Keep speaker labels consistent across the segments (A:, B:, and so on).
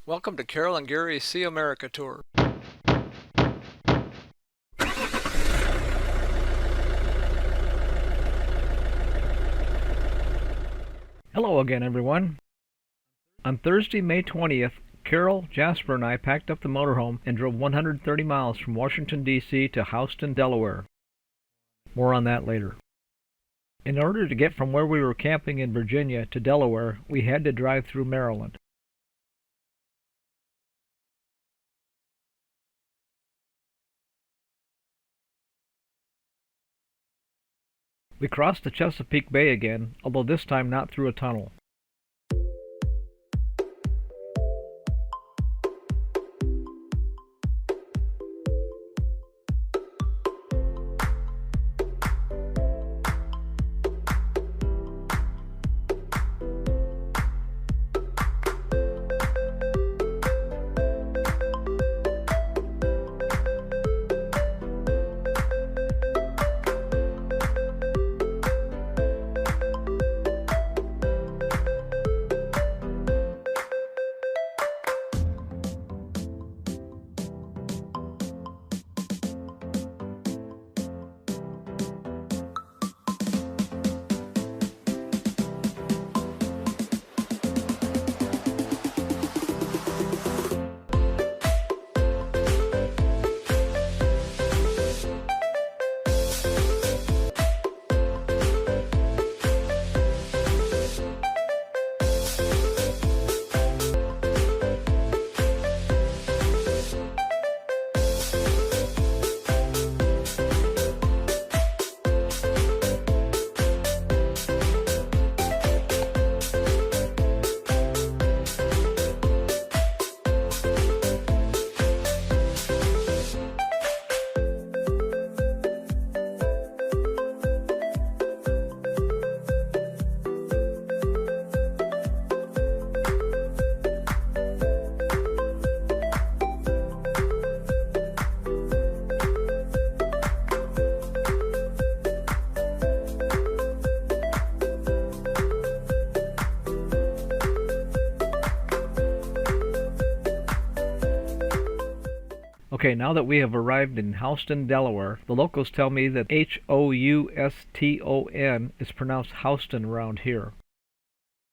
A: Welcome to Carol and Gary's See America Tour.
B: Hello again, everyone. On Thursday, May 20th, Carol, Jasper, and I packed up the motorhome and drove 130 miles from Washington, D.C. to Houston, Delaware. More on that later. In order to get from where we were camping in Virginia to Delaware, we had to drive through Maryland. We crossed the Chesapeake Bay again, although this time not through a tunnel. Okay, now that we have arrived in Houston, Delaware, the locals tell me that Houston is pronounced Houston around here.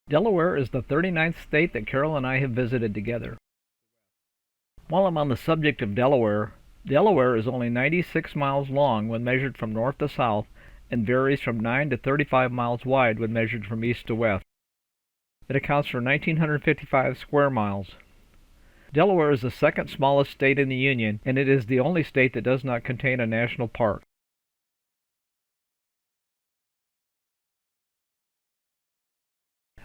B: Delaware is the 39th state that Carol and I have visited together. While I'm on the subject of Delaware, Delaware is only 96 miles long when measured from north to south and varies from 9 to 35 miles wide when measured from east to west. It accounts for 1,955 square miles. Delaware is the second smallest state in the Union, and it is the only state that does not contain a national park.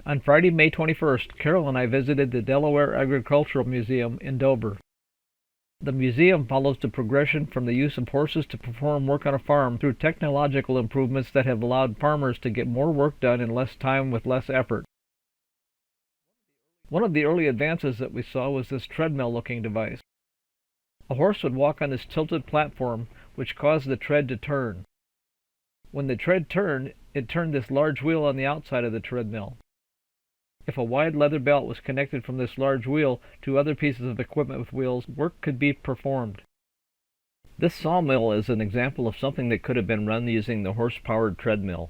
B: On Friday, May 21st, Carol and I visited the Delaware Agricultural Museum in Dover. The museum follows the progression from the use of horses to perform work on a farm through technological improvements that have allowed farmers to get more work done in less time with less effort. One of the early advances that we saw was this treadmill-looking device. A horse would walk on this tilted platform, which caused the tread to turn. When the tread turned, it turned this large wheel on the outside of the treadmill. If a wide leather belt was connected from this large wheel to other pieces of equipment with wheels, work could be performed. This sawmill is an example of something that could have been run using the horse-powered treadmill.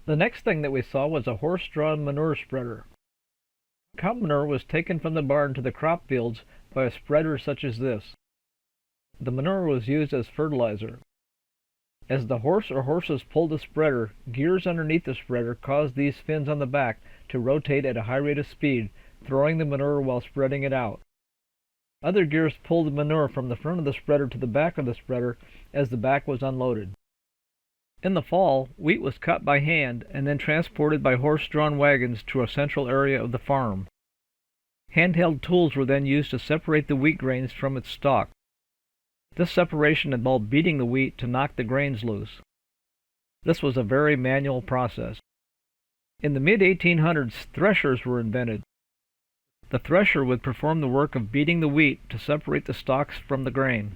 B: The next thing that we saw was a horse-drawn manure spreader. Cow manure was taken from the barn to the crop fields by a spreader such as this. The manure was used as fertilizer. As the horse or horses pulled the spreader, gears underneath the spreader caused these fins on the back to rotate at a high rate of speed, throwing the manure while spreading it out. Other gears pulled the manure from the front of the spreader to the back of the spreader as the back was unloaded. In the fall, wheat was cut by hand and then transported by horse-drawn wagons to a central area of the farm. Handheld tools were then used to separate the wheat grains from its stalk. This separation involved beating the wheat to knock the grains loose. This was a very manual process. In the mid-1800s, threshers were invented. The thresher would perform the work of beating the wheat to separate the stalks from the grain.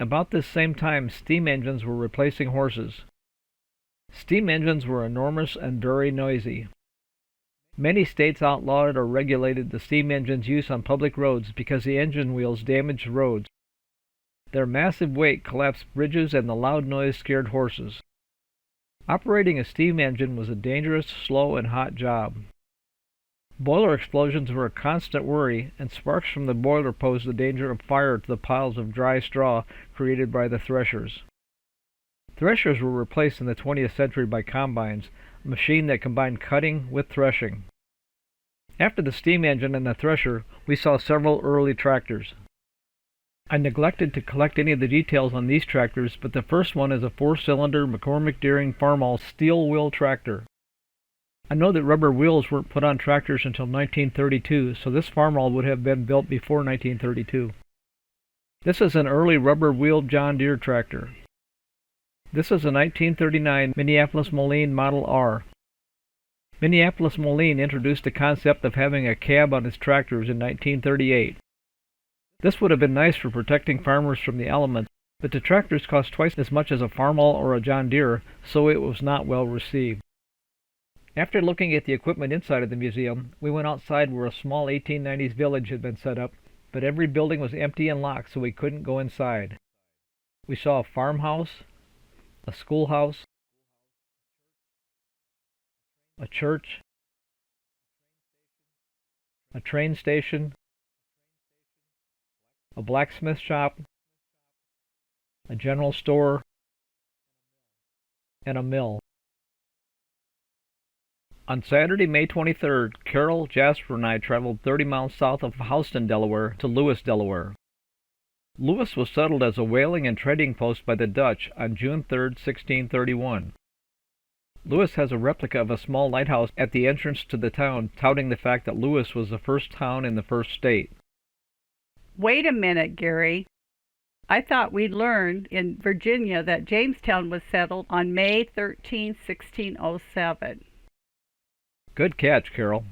B: About this same time, steam engines were replacing horses. Steam engines were enormous and very noisy. Many states outlawed or regulated the steam engine's use on public roads because the engine wheels damaged roads. Their massive weight collapsed bridges and the loud noise scared horses. Operating a steam engine was a dangerous, slow, and hot job. Boiler explosions were a constant worry, and sparks from the boiler posed the danger of fire to the piles of dry straw created by the threshers. Threshers were replaced in the 20th century by combines, a machine that combined cutting with threshing. After the steam engine and the thresher, we saw several early tractors. I neglected to collect any of the details on these tractors, but the first one is a 4-cylinder McCormick Deering Farmall steel wheel tractor. I know that rubber wheels weren't put on tractors until 1932, so this Farmall would have been built before 1932. This is an early rubber-wheeled John Deere tractor. This is a 1939 Minneapolis Moline Model R. Minneapolis Moline introduced the concept of having a cab on its tractors in 1938. This would have been nice for protecting farmers from the elements, but the tractors cost twice as much as a Farmall or a John Deere, so it was not well received. After looking at the equipment inside of the museum, we went outside where a small 1890s village had been set up, but every building was empty and locked, so we couldn't go inside. We saw a farmhouse, a schoolhouse, a church, a train station, a blacksmith shop, a general store, and a mill. On Saturday, May 23rd, Carol, Jasper, and I traveled 30 miles south of Houston, Delaware, to Lewis, Delaware. Lewis was settled as a whaling and trading post by the Dutch on June 3, 1631. Lewis has a replica of a small lighthouse at the entrance to the town, touting the fact that Lewis was the first town in the first state.
C: Wait a minute, Gary. I thought we'd learned in Virginia that Jamestown was settled on May 13, 1607.
B: Good catch, Carol.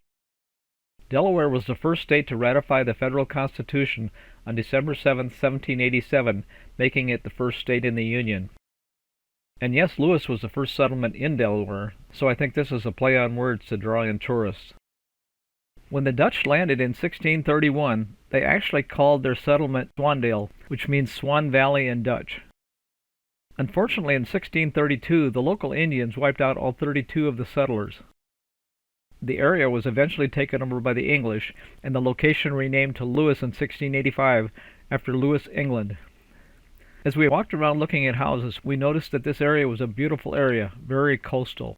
B: Delaware was the first state to ratify the federal Constitution on December 7, 1787, making it the first state in the Union. And yes, Lewis was the first settlement in Delaware, so I think this is a play on words to draw in tourists. When the Dutch landed in 1631, they actually called their settlement Swandale, which means Swan Valley in Dutch. Unfortunately, in 1632, the local Indians wiped out all 32 of the settlers. The area was eventually taken over by the English, and the location renamed to Lewis in 1685 after Lewis, England. As we walked around looking at houses, we noticed that this area was a beautiful area, very coastal.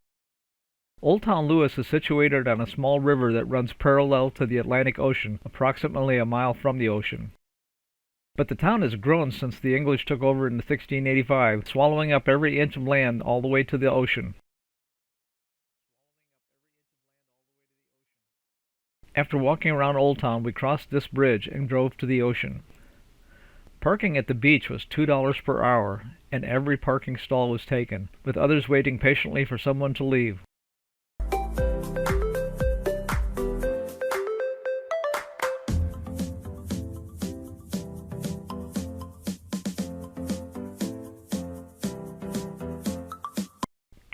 B: Old Town Lewis is situated on a small river that runs parallel to the Atlantic Ocean, approximately a mile from the ocean. But the town has grown since the English took over in 1685, swallowing up every inch of land all the way to the ocean. After walking around Old Town, we crossed this bridge and drove to the ocean. Parking at the beach was $2 per hour, and every parking stall was taken, with others waiting patiently for someone to leave.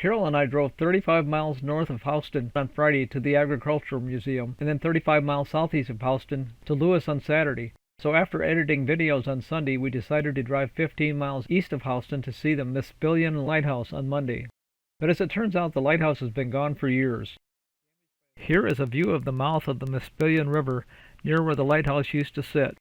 B: Carol and I drove 35 miles north of Houston on Friday to the Agricultural Museum, and then 35 miles southeast of Houston to Lewis on Saturday. So after editing videos on Sunday, we decided to drive 15 miles east of Houston to see the Mispillion Lighthouse on Monday. But as it turns out, the lighthouse has been gone for years. Here is a view of the mouth of the Mispillion River, near where the lighthouse used to sit.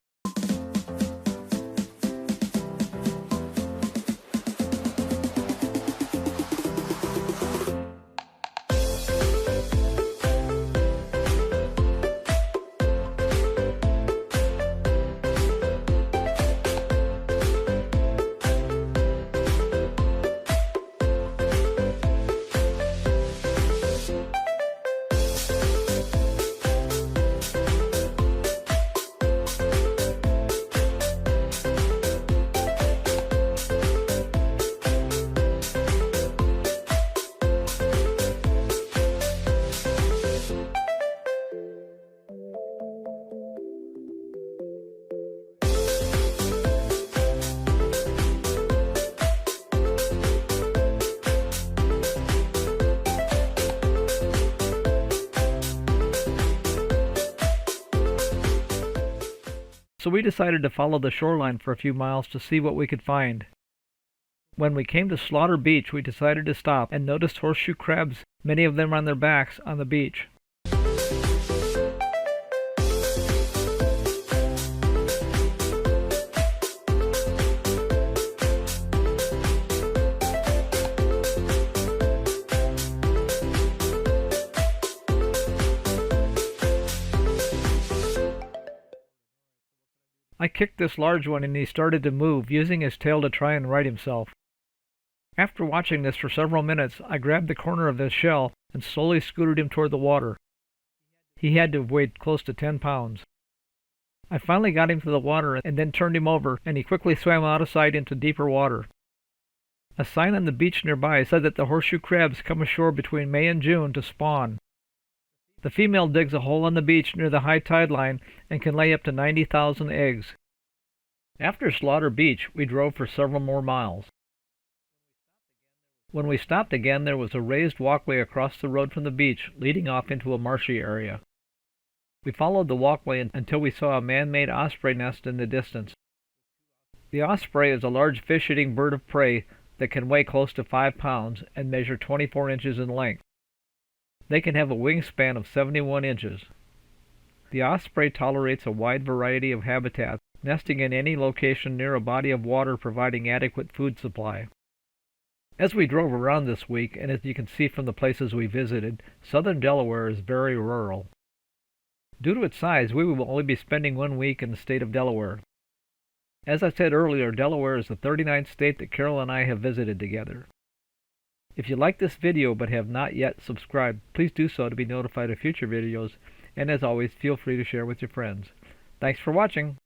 B: so we decided to follow the shoreline for a few miles to see what we could find. When we came to Slaughter Beach, we decided to stop and noticed horseshoe crabs, many of them on their backs, on the beach. I kicked this large one and he started to move, using his tail to try and right himself. After watching this for several minutes, I grabbed the corner of his shell and slowly scooted him toward the water. He had to have weighed close to 10 pounds. I finally got him to the water and then turned him over, and he quickly swam out of sight into deeper water. A sign on the beach nearby said that the horseshoe crabs come ashore between May and June to spawn. The female digs a hole on the beach near the high tide line and can lay up to 90,000 eggs. After Slaughter Beach, we drove for several more miles. When we stopped again, there was a raised walkway across the road from the beach, leading off into a marshy area. We followed the walkway until we saw a man-made osprey nest in the distance. The osprey is a large fish-eating bird of prey that can weigh close to 5 pounds and measure 24 inches in length. They can have a wingspan of 71 inches. The osprey tolerates a wide variety of habitats, nesting in any location near a body of water providing adequate food supply. As we drove around this week, and as you can see from the places we visited, southern Delaware is very rural. Due to its size, we will only be spending 1 week in the state of Delaware. As I said earlier, Delaware is the 39th state that Carol and I have visited together. If you like this video but have not yet subscribed, please do so to be notified of future videos, and as always, feel free to share with your friends. Thanks for watching!